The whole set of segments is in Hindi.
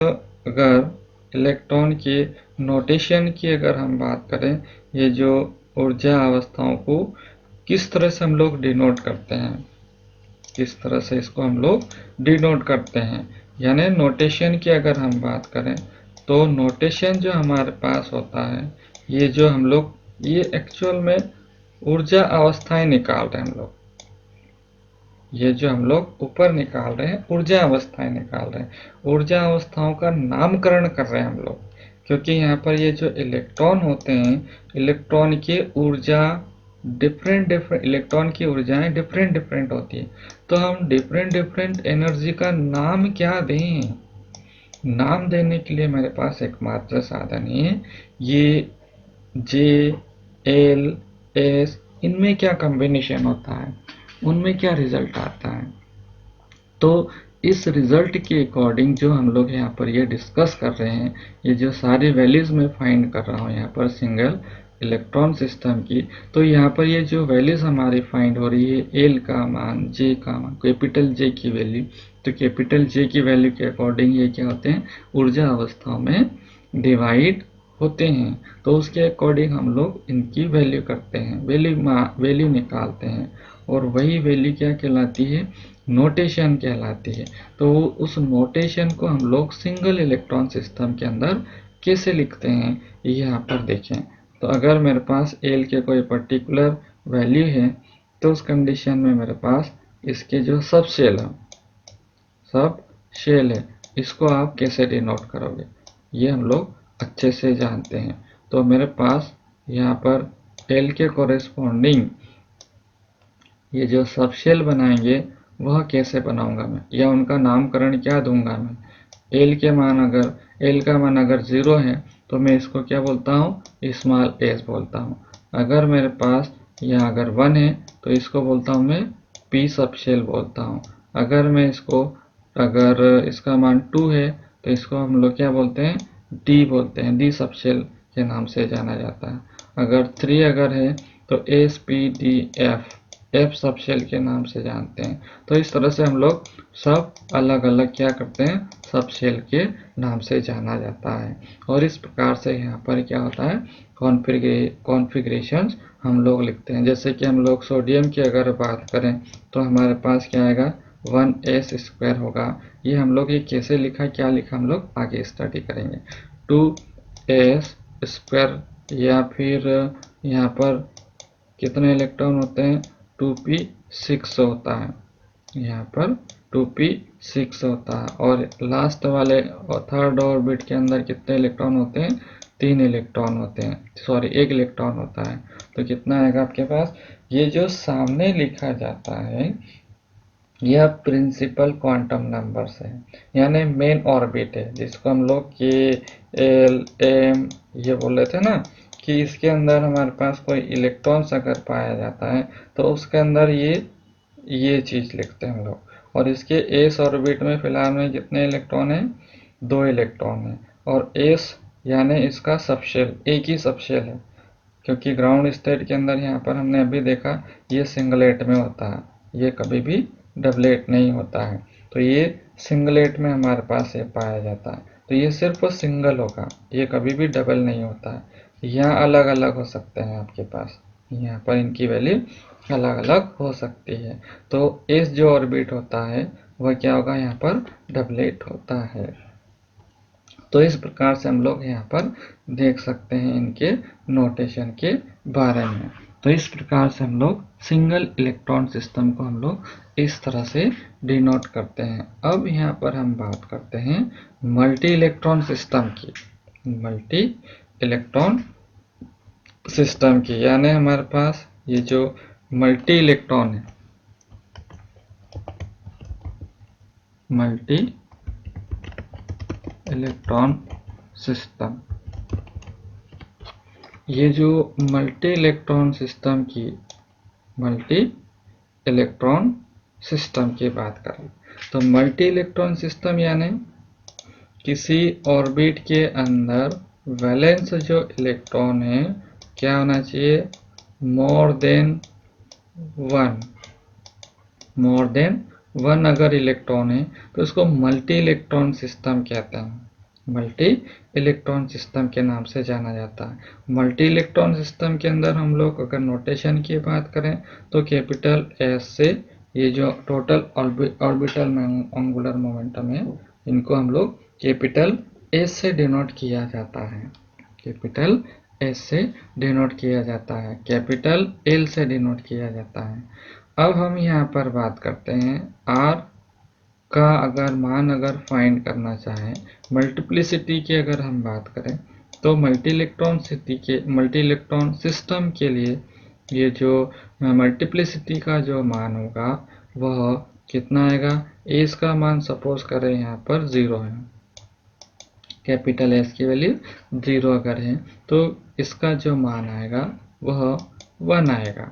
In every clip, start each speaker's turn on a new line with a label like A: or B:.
A: अगर इलेक्ट्रॉन के नोटेशन की अगर हम बात करें, ये जो ऊर्जा अवस्थाओं को किस तरह से हम लोग डिनोट करते हैं, किस तरह से इसको हम लोग डिनोट करते हैं, यानी नोटेशन की अगर हम बात करें तो नोटेशन जो हमारे पास होता है, ये जो हम लोग ये एक्चुअल में ऊर्जा अवस्थाएं निकाल रहे हैं हम लोग, ये जो हम लोग ऊपर निकाल रहे हैं ऊर्जा अवस्थाएं निकाल रहे हैं, ऊर्जा अवस्थाओं का नामकरण कर रहे हैं हम लोग, क्योंकि यहाँ पर ये जो इलेक्ट्रॉन होते हैं, इलेक्ट्रॉन की ऊर्जा डिफरेंट इलेक्ट्रॉन की ऊर्जाएं डिफरेंट होती है, तो हम डिफरेंट एनर्जी का नाम क्या दें? नाम देने के लिए मेरे पास एकमात्र साधन है ये जे, एल, एस, इनमें क्या कॉम्बिनेशन होता है, उनमें क्या रिजल्ट आता है। तो इस रिजल्ट के अकॉर्डिंग जो हम लोग यहाँ पर ये डिस्कस कर रहे हैं, ये जो सारी वैल्यूज मैं फाइंड कर रहा हूँ यहाँ पर सिंगल इलेक्ट्रॉन सिस्टम की, तो यहाँ पर ये जो वैल्यूज हमारी फाइंड हो रही है, एल का मान, जे का मान, कैपिटल जे की वैल्यू, तो कैपिटल जे की वैल्यू के अकॉर्डिंग ये क्या होते हैं, ऊर्जा अवस्थाओं में डिवाइड होते हैं। तो उसके अकॉर्डिंग हम लोग इनकी वैल्यू करते हैं, वैल्यू निकालते हैं, और वही वैल्यू क्या कहलाती है, नोटेशन कहलाती है। तो उस नोटेशन को हम लोग सिंगल इलेक्ट्रॉन सिस्टम के अंदर कैसे लिखते हैं, ये यहाँ पर देखें। तो अगर मेरे पास एल के कोई पर्टिकुलर वैल्यू है, तो उस कंडीशन में मेरे पास इसके जो सब शेल है, इसको आप कैसे डिनोट करोगे, ये हम लोग अच्छे से जानते हैं। तो मेरे पास यहाँ पर एल के कोरेस्पॉन्डिंग ये जो सब शेल बनाएंगे वह कैसे बनाऊंगा मैं, या उनका नामकरण क्या दूंगा मैं। एल का मान अगर 0 है तो मैं इसको क्या बोलता हूँ, स्मॉल एस बोलता हूँ। अगर मेरे पास यहाँ अगर 1 है तो इसको बोलता हूँ मैं पी सब शेल बोलता हूँ। अगर इसका मान 2 है तो इसको हम लोग क्या बोलते हैं, डी बोलते हैं, डी सब शेल के नाम से जाना जाता है। अगर 3 अगर है तो S P D F subshell के नाम से जानते हैं। तो इस तरह से हम लोग सब अलग अलग क्या करते हैं, सब शेल के नाम से जाना जाता है। और इस प्रकार से यहाँ पर क्या होता है, कॉन्फ़िगरेशंस हम लोग लिखते हैं। जैसे कि हम लोग सोडियम की अगर बात करें तो हमारे पास क्या आएगा, 1s² होगा। ये हम लोग ये कैसे लिखा, क्या लिखा, हम लोग आगे स्टडी करेंगे। 2s², या फिर यहाँ पर कितने इलेक्ट्रॉन होते हैं, 2p6 होता है, यहाँ पर 2p6 होता है। और लास्ट वाले और थर्ड ऑर्बिट के अंदर कितने इलेक्ट्रॉन होते हैं, 3 इलेक्ट्रॉन होते हैं, सॉरी 1 इलेक्ट्रॉन होता है। तो कितना आएगा आपके पास, ये जो सामने लिखा जाता है यह प्रिंसिपल क्वांटम नंबर्स है, यानी मेन ऑर्बिट है, जिसको हम लोग के एल एम ये बोल रहे थे ना, कि इसके अंदर हमारे पास कोई इलेक्ट्रॉन्स अगर पाया जाता है तो उसके अंदर ये चीज़ लिखते हैं हम लोग। और इसके एस ऑर्बिट में फिलहाल में कितने इलेक्ट्रॉन हैं, 2 इलेक्ट्रॉन हैं। और एस यानी इसका सबशेल, एक ही सबशेल है, क्योंकि ग्राउंड स्टेट के अंदर यहाँ पर हमने अभी देखा ये सिंगलेट में होता है, ये कभी भी डबलेट नहीं होता है। तो ये सिंगलेट में हमारे पास ये पाया जाता है, तो ये सिर्फ सिंगल होगा, ये कभी भी डबल नहीं होता है। यहाँ अलग अलग हो सकते हैं आपके पास, यहाँ पर इनकी वैल्यू अलग अलग हो सकती है। तो एस जो ऑर्बिट होता है वह क्या होगा, यहाँ पर डबलेट होता है। तो इस प्रकार से हम लोग यहाँ पर देख सकते हैं इनके नोटेशन के बारे में। तो इस प्रकार से हम लोग सिंगल इलेक्ट्रॉन सिस्टम को हम लोग इस तरह से डिनोट करते हैं। अब यहाँ पर हम बात करते हैं मल्टी इलेक्ट्रॉन सिस्टम की, मल्टी इलेक्ट्रॉन सिस्टम की, यानी हमारे पास ये जो मल्टी इलेक्ट्रॉन है, मल्टी इलेक्ट्रॉन सिस्टम, ये जो मल्टी इलेक्ट्रॉन सिस्टम की, मल्टी इलेक्ट्रॉन सिस्टम की बात करें तो मल्टी इलेक्ट्रॉन सिस्टम यानी किसी ऑर्बिट के अंदर वैलेंस जो इलेक्ट्रॉन है क्या होना चाहिए, मोर देन वन अगर इलेक्ट्रॉन है तो इसको मल्टी इलेक्ट्रॉन सिस्टम कहते हैं। मल्टी इलेक्ट्रॉन सिस्टम के नाम से जाना जाता है। मल्टी इलेक्ट्रॉन सिस्टम के अंदर हम लोग अगर नोटेशन की बात करें तो कैपिटल एस से ये जो टोटल ऑर्बिटल एंगुलर मोमेंटम है, इनको हम लोग कैपिटल एस से डिनोट किया जाता है। कैपिटल एस से डिनोट किया जाता है, कैपिटल एल से डिनोट किया जाता है। अब हम यहाँ पर बात करते हैं आर का अगर मान अगर फाइंड करना चाहें, मल्टीप्लिसिटी की अगर हम बात करें तो मल्टी इलेक्ट्रॉन सिस्टम के लिए ये जो मल्टीप्लिसिटी का जो मान होगा वह कितना आएगा। एस का मान सपोज करें यहाँ पर 0 है, कैपिटल एस की वैल्यू 0 अगर है तो इसका जो मान आएगा वह 1 आएगा।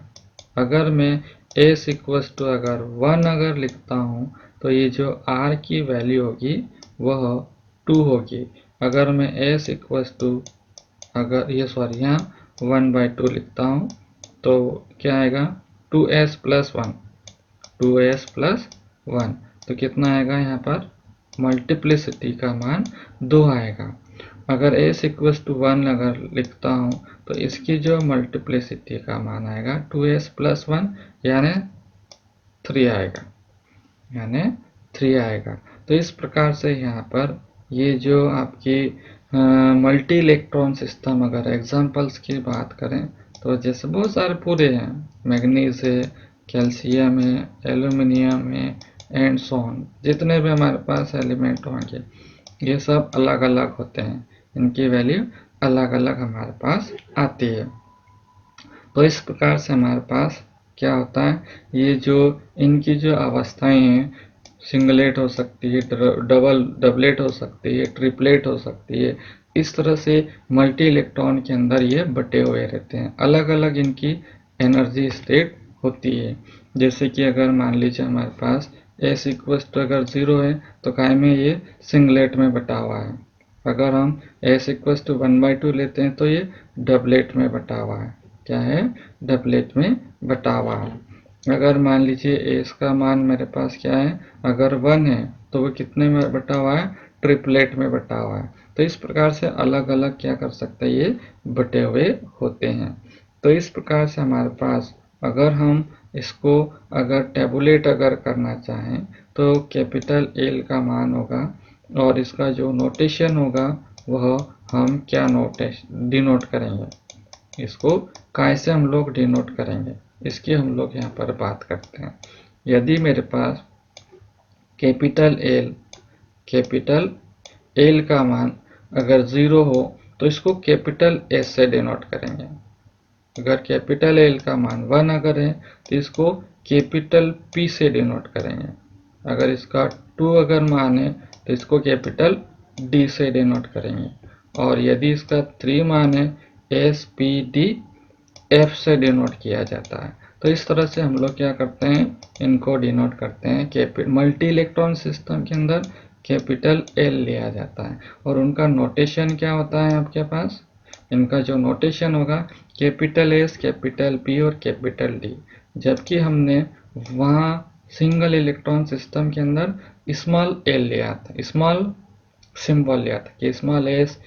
A: अगर मैं एस इक्वस टू अगर 1 अगर लिखता हूँ तो ये जो आर की वैल्यू होगी वह 2 होगी। अगर मैं एस इक्वस टू अगर ये सॉरी यहाँ 1/2 लिखता हूँ तो क्या आएगा 2s प्लस 1, 2s प्लस 1 तो कितना आएगा यहाँ पर मल्टीप्लिसिटी का मान 2 आएगा। अगर s इक्वस टू 1 अगर लिखता हूँ तो इसकी जो मल्टीप्लिसिटी का मान आएगा 2s प्लस 1 यानी 3 आएगा, यानी 3 आएगा। तो इस प्रकार से यहाँ पर ये जो आपकी मल्टी इलेक्ट्रॉन सिस्टम अगर एग्जांपल्स की बात करें तो जैसे बहुत सारे पूरे हैं, मैग्नीज है, कैल्शियम है, एल्यूमिनियम है एंड सो ऑन, जितने भी हमारे पास एलिमेंट होंगे ये सब अलग अलग होते हैं, इनकी वैल्यू अलग अलग हमारे पास आती है। तो इस प्रकार से हमारे पास क्या होता है, ये जो इनकी जो अवस्थाएं हैं, सिंगलेट हो सकती है, डबलेट हो सकती है, ट्रिपलेट हो सकती है, इस तरह से मल्टी इलेक्ट्रॉन के अंदर ये बटे हुए रहते हैं, अलग अलग इनकी एनर्जी स्टेट होती है। जैसे कि अगर मान लीजिए हमारे पास एस इक्वस टू अगर 0 है तो काय में ये सिंगलेट में बटा हुआ है। अगर हम एस इक्वस टू 1/2 लेते हैं तो ये डबलेट में बटा हुआ है, क्या है डबलेट में बटा हुआ है। अगर मान लीजिए एस का मान मेरे पास क्या है, अगर 1 है तो वो कितने में बटा हुआ है, ट्रिपलेट में बटा हुआ है। तो इस प्रकार से अलग अलग क्या कर सकते हैं, ये बटे हुए होते हैं। तो इस प्रकार से हमारे पास अगर हम इसको अगर टेबुलेट अगर करना चाहें तो कैपिटल एल का मान होगा और इसका जो नोटेशन होगा वह हम क्या डिनोट करेंगे, इसको कैसे हम लोग डिनोट करेंगे इसकी हम लोग यहाँ पर बात करते हैं। यदि मेरे पास कैपिटल एल का मान अगर 0 हो तो इसको कैपिटल एस से डिनोट करेंगे। अगर कैपिटल एल का मान 1 अगर है तो इसको कैपिटल पी से डिनोट करेंगे। अगर इसका 2 अगर मान है तो इसको कैपिटल डी से डिनोट करेंगे। और यदि इसका 3 मान है एस पी डी एफ से डिनोट किया जाता है। तो इस तरह से हम लोग क्या करते हैं, इनको डिनोट करते हैं। मल्टी इलेक्ट्रॉन सिस्टम के अंदर कैपिटल एल लिया जाता है और उनका नोटेशन क्या होता है आपके पास, इनका जो नोटेशन होगा कैपिटल एस, कैपिटल पी और कैपिटल डी। जबकि हमने वहाँ सिंगल इलेक्ट्रॉन सिस्टम के अंदर स्मॉल एल लिया था, स्मॉल सिंबल लिया था कि small S,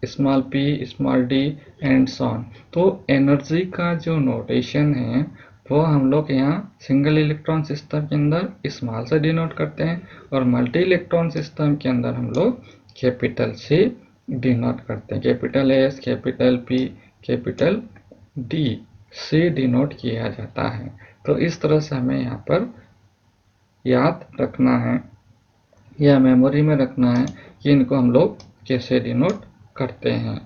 A: small P, small D and so on. तो एनर्जी का जो नोटेशन है वो हम लोग यहाँ सिंगल इलेक्ट्रॉन सिस्टम के अंदर स्मॉल से डिनोट करते हैं और मल्टी इलेक्ट्रॉन सिस्टम के अंदर हम लोग कैपिटल से डिनोट करते हैं। Capital S, capital P, capital D से डिनोट किया जाता है। तो इस तरह से हमें यहाँ पर याद रखना है या मेमोरी में रखना है कि इनको हम लोग कैसे डिनोट करते हैं।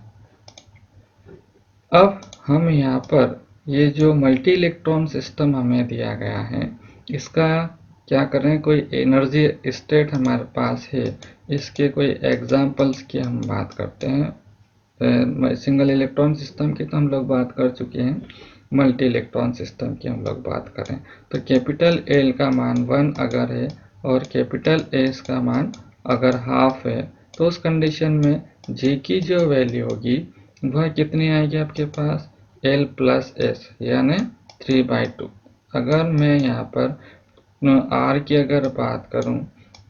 A: अब हम यहाँ पर ये जो मल्टी इलेक्ट्रॉन सिस्टम हमें दिया गया है इसका क्या करें, कोई एनर्जी स्टेट हमारे पास है, इसके कोई एग्जांपल्स की हम बात करते हैं। सिंगल इलेक्ट्रॉन सिस्टम की तो हम लोग बात कर चुके हैं, मल्टी इलेक्ट्रॉन सिस्टम की हम लोग बात करें तो कैपिटल एल का मान 1 अगर है और कैपिटल एस का मान अगर हाफ है तो उस कंडीशन में जी की जो वैल्यू होगी वह कितनी आएगी आपके पास, एल प्लस एस यानी 3/2। अगर मैं यहाँ पर आर की अगर बात करूँ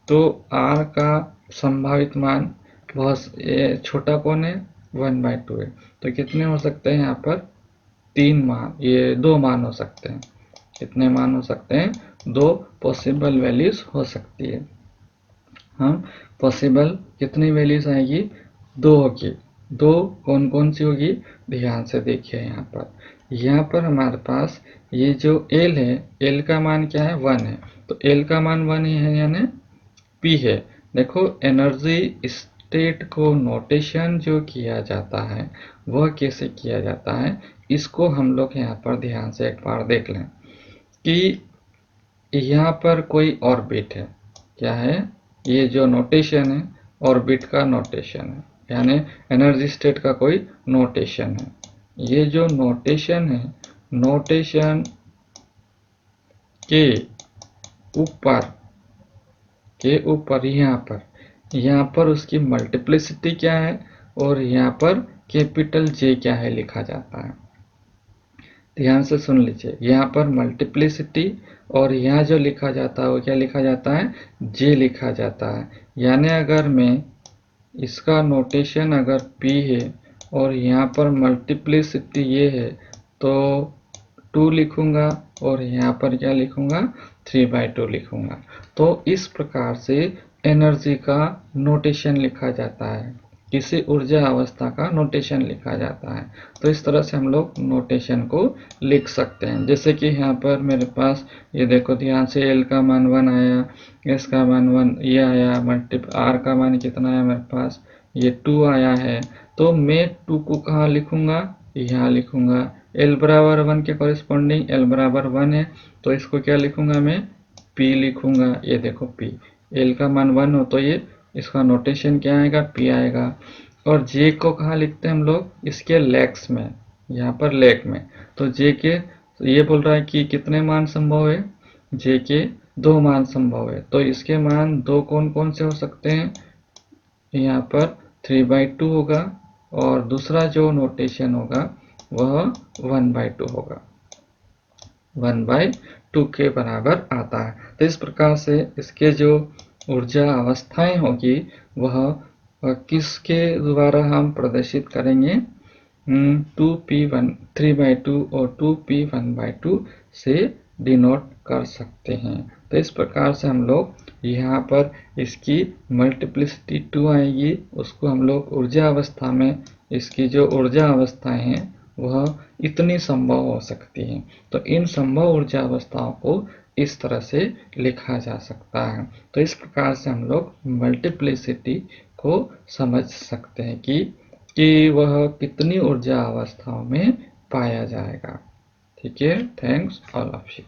A: तो आर का संभावित मान बहुत छोटा कौन है, 1/2 है। तो कितने हो सकते हैं यहाँ पर, 3 मान, ये 2 मान हो सकते हैं। कितने मान हो सकते हैं, 2 पॉसिबल वैल्यूज हो सकती है। हम पॉसिबल कितनी वैल्यूज आएगी, 2 होगी। 2 कौन कौन सी होगी, ध्यान से देखिए यहाँ पर हमारे पास ये जो L है, L का मान क्या है, 1 है। तो L का मान 1 ही है, यानी P है। देखो एनर्जी स्टेट को नोटेशन जो किया जाता है वह कैसे किया जाता है, इसको हम लोग यहाँ पर ध्यान से एक बार देख लें कि यहाँ पर कोई ऑर्बिट है। क्या है, ये जो नोटेशन है ऑर्बिट का नोटेशन है, यानी एनर्जी स्टेट का कोई नोटेशन है। ये जो नोटेशन है, नोटेशन के ऊपर यहाँ पर उसकी मल्टीप्लिसिटी क्या है और यहाँ पर कैपिटल जे क्या है लिखा जाता है। ध्यान से सुन लीजिए, यहाँ पर मल्टीप्लिसिटी और यहाँ जो लिखा जाता है वो क्या लिखा जाता है, जे लिखा जाता है। यानी अगर मैं इसका नोटेशन अगर p है और यहाँ पर मल्टीप्लिसिटी ये है तो 2 लिखूंगा और यहाँ पर क्या लिखूंगा, 3/2 लिखूंगा। तो इस प्रकार से एनर्जी का नोटेशन लिखा जाता है, किसी ऊर्जा अवस्था का नोटेशन लिखा जाता है। तो इस तरह से हम लोग नोटेशन को लिख सकते हैं। जैसे कि यहाँ पर मेरे पास ये देखो ध्यान से, L का मान 1 आया, S का मान 1 ये आया, R का मान कितना है मेरे पास, ये 2 आया है। तो मैं 2 को कहाँ लिखूंगा, यहाँ लिखूंगा। L बराबर 1 के कॉरेस्पॉन्डिंग L बराबर 1 है, तो इसको क्या लिखूंगा मैं, P लिखूंगा। ये देखो P, L का मान 1 हो तो ये इसका नोटेशन क्या आएगा, P आएगा। और J को कहाँ लिखते हैं हम लोग, इसके लेग्स में, यहाँ पर लेग में। तो J के, ये बोल रहा है कि कितने मान संभव है, J के 2 मान संभव है। तो इसके मान 2 कौन कौन से हो सकते हैं, यहाँ पर 3/2 होगा और दूसरा जो नोटेशन होगा वह 1/2 होगा, 1/2 के बराबर आता है। तो इस प्रकार से इसके जो ऊर्जा अवस्थाएं होगी वह किसके द्वारा हम प्रदर्शित करेंगे, 2p1 3/2 और 2p1/2 से डिनोट कर सकते हैं। तो इस प्रकार से हम लोग यहाँ पर इसकी मल्टीप्लिसिटी 2 आएगी, उसको हम लोग ऊर्जा अवस्था में, इसकी जो ऊर्जा अवस्थाएं हैं वह इतनी संभव हो सकती हैं। तो इन संभव ऊर्जा अवस्थाओं को इस तरह से लिखा जा सकता है। तो इस प्रकार से हम लोग मल्टीप्लिसिटी को समझ सकते हैं कि वह कितनी ऊर्जा अवस्थाओं में पाया जाएगा। ठीक है, थैंक्स ऑल ऑफ यू।